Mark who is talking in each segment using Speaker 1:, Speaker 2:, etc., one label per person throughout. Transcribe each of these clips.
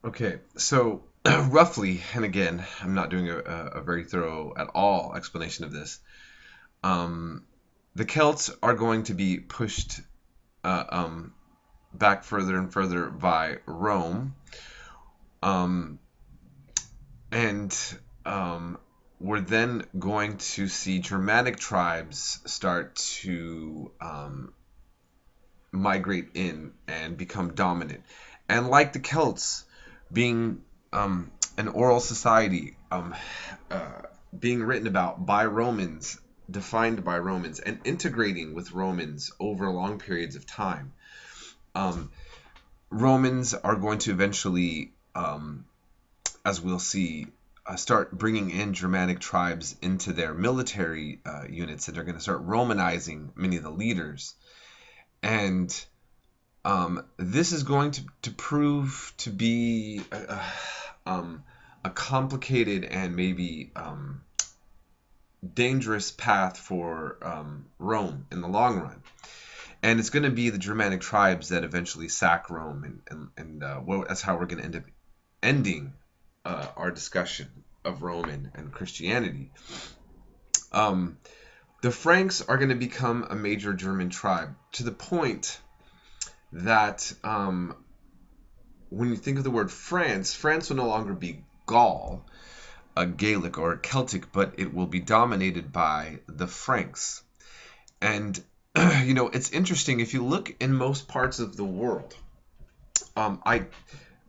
Speaker 1: Okay, so roughly, and again, I'm not doing a very thorough at all explanation of this. Um, the Celts are going to be pushed uh, um, back further and further by Rome, um, and um, we're then going to see Germanic tribes start to migrate in and become dominant. And like the Celts, being an oral society, uh, being written about by Romans, defined by Romans, and integrating with Romans over long periods of time, um, Romans are going to eventually, as we'll see, start bringing in Germanic tribes into their military units, and they're going to start Romanizing many of the leaders. And this is going to prove to be a complicated and maybe dangerous path for Rome in the long run. And it's going to be the Germanic tribes that eventually sack Rome, and that's how we're going to end up ending our discussion of Rome and Christianity. Um, the Franks are going to become a major German tribe to the point that when you think of the word France, France will no longer be Gaul, a Gaelic or Celtic, but it will be dominated by the Franks. And it's interesting if you look in most parts of the world. I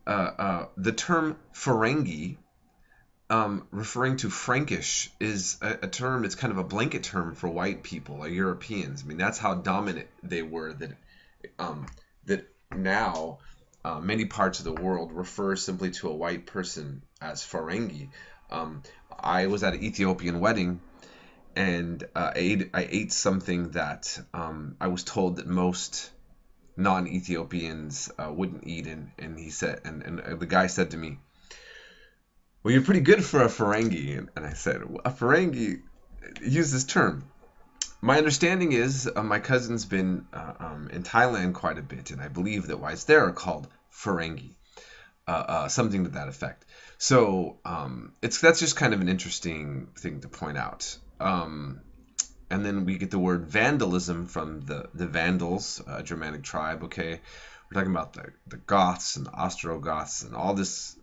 Speaker 1: The term Ferengi, referring to Frankish, is a term. It's kind of a blanket term for white people or Europeans. I mean, that's how dominant they were. That now many parts of the world refer simply to a white person as Ferengi. I was at an Ethiopian wedding, and I ate something that I was told that most non-Ethiopians wouldn't eat, and he said, and the guy said to me, "Well, you're pretty good for a Ferengi," and I said, "A Ferengi? Use this term." My understanding is my cousin's been in Thailand quite a bit, and I believe that whites there are called Ferengi, something to that effect. So that's just kind of an interesting thing to point out. And then we get the word vandalism from the Vandals, a Germanic tribe. Okay, we're talking about the Goths and the Ostrogoths and all this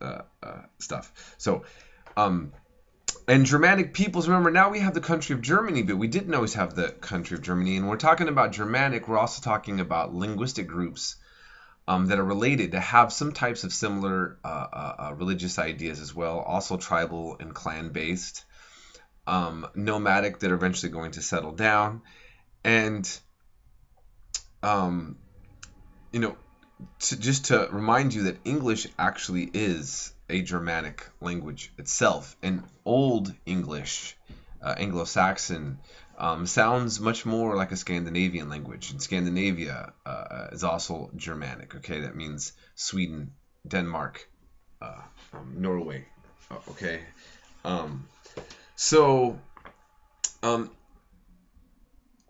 Speaker 1: stuff. So and Germanic peoples, remember, now we have the country of Germany, but we didn't always have the country of Germany. And we're talking about Germanic, we're also talking about linguistic groups that are related, to have some types of similar religious ideas as well, also tribal and clan based, nomadic, that are eventually going to settle down. And, um, you know, just to remind you that English actually is a Germanic language itself. And Old English, Anglo-Saxon, sounds much more like a Scandinavian language. And Scandinavia is also Germanic. Okay, that means Sweden, Denmark, Norway. Okay, um, so um,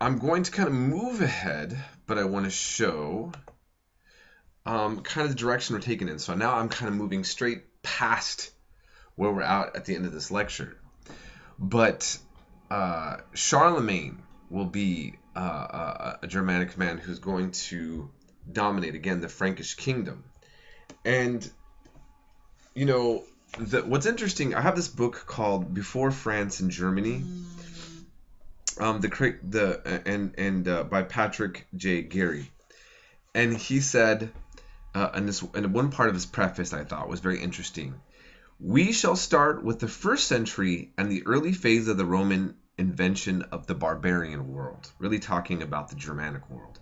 Speaker 1: I'm going to kind of move ahead, but I want to show kind of the direction we're taking in. So now I'm kind of moving straight past where we're at the end of this lecture. But Charlemagne will be a Germanic man who's going to dominate, again, the Frankish kingdom. And, what's interesting, I have this book called Before France and Germany, by Patrick J. Geary. And he said, and one part of his preface I thought was very interesting. We shall start with the first century and the early phase of the Roman invention of the barbarian world, really talking about the Germanic world,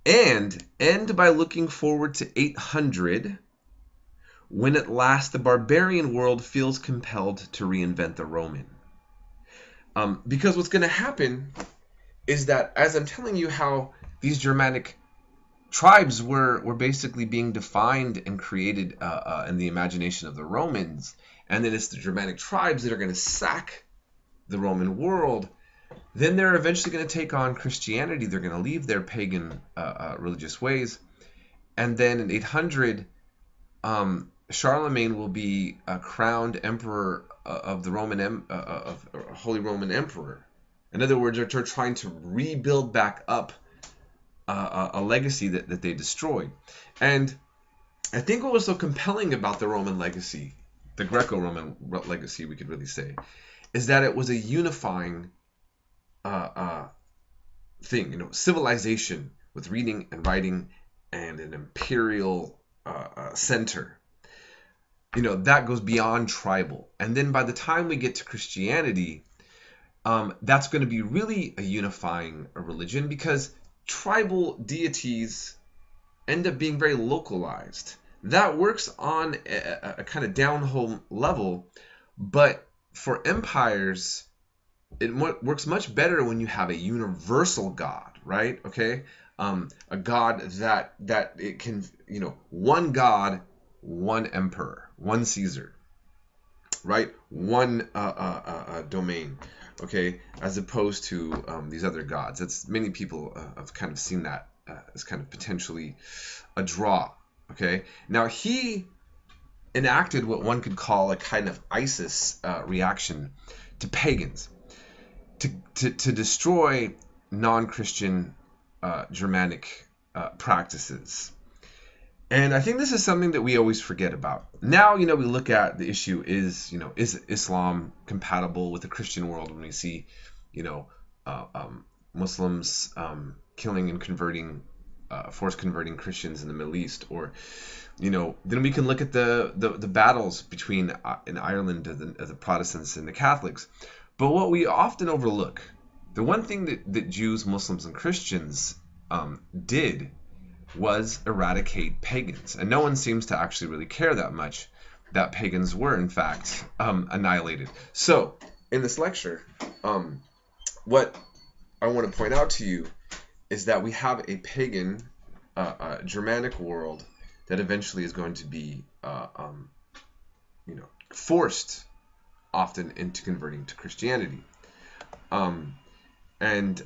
Speaker 1: and end by looking forward to 800, when at last the barbarian world feels compelled to reinvent the Roman. Because what's going to happen is that, as I'm telling you how these Germanic tribes were basically being defined and created in the imagination of the Romans, and then it's the Germanic tribes that are going to sack the Roman world, then they're eventually going to take on Christianity. They're going to leave their pagan religious ways, and then in 800, Charlemagne will be crowned emperor of the Holy Roman Emperor. In other words, they're trying to rebuild back up a legacy that they destroyed. And I think what was so compelling about the Roman legacy, the Greco-Roman legacy, we could really say, is that it was a unifying thing. Civilization with reading and writing and an imperial center. That goes beyond tribal. And then by the time we get to Christianity, that's going to be really a unifying religion, because tribal deities end up being very localized. That works on a kind of down-home level, but for empires, it works much better when you have a universal God, right? Okay, a God that it can, one God, one emperor, one Caesar, right? One domain, okay, as opposed to these other gods. That's many people have kind of seen that as kind of potentially a draw. Okay, now he enacted what one could call a kind of ISIS reaction to pagans, to destroy non-Christian Germanic practices. And I think this is something that we always forget about. Now, we look at the issue is Islam compatible with the Christian world when we see, Muslims killing and converting, force converting Christians in the Middle East, or, then we can look at the battles between in Ireland the Protestants and the Catholics. But what we often overlook, the one thing that Jews, Muslims, and Christians did was eradicate pagans. And no one seems to actually really care that much that pagans were, in fact, annihilated. So, in this lecture, what I want to point out to you is that we have a pagan Germanic world that eventually is going to be forced often into converting to Christianity. And in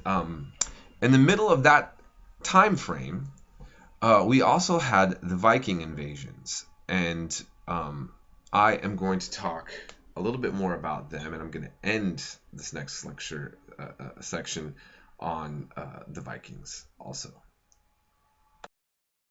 Speaker 1: the middle of that time frame, we also had the Viking invasions, and I am going to talk a little bit more about them, and I'm going to end this next lecture section on the Vikings also.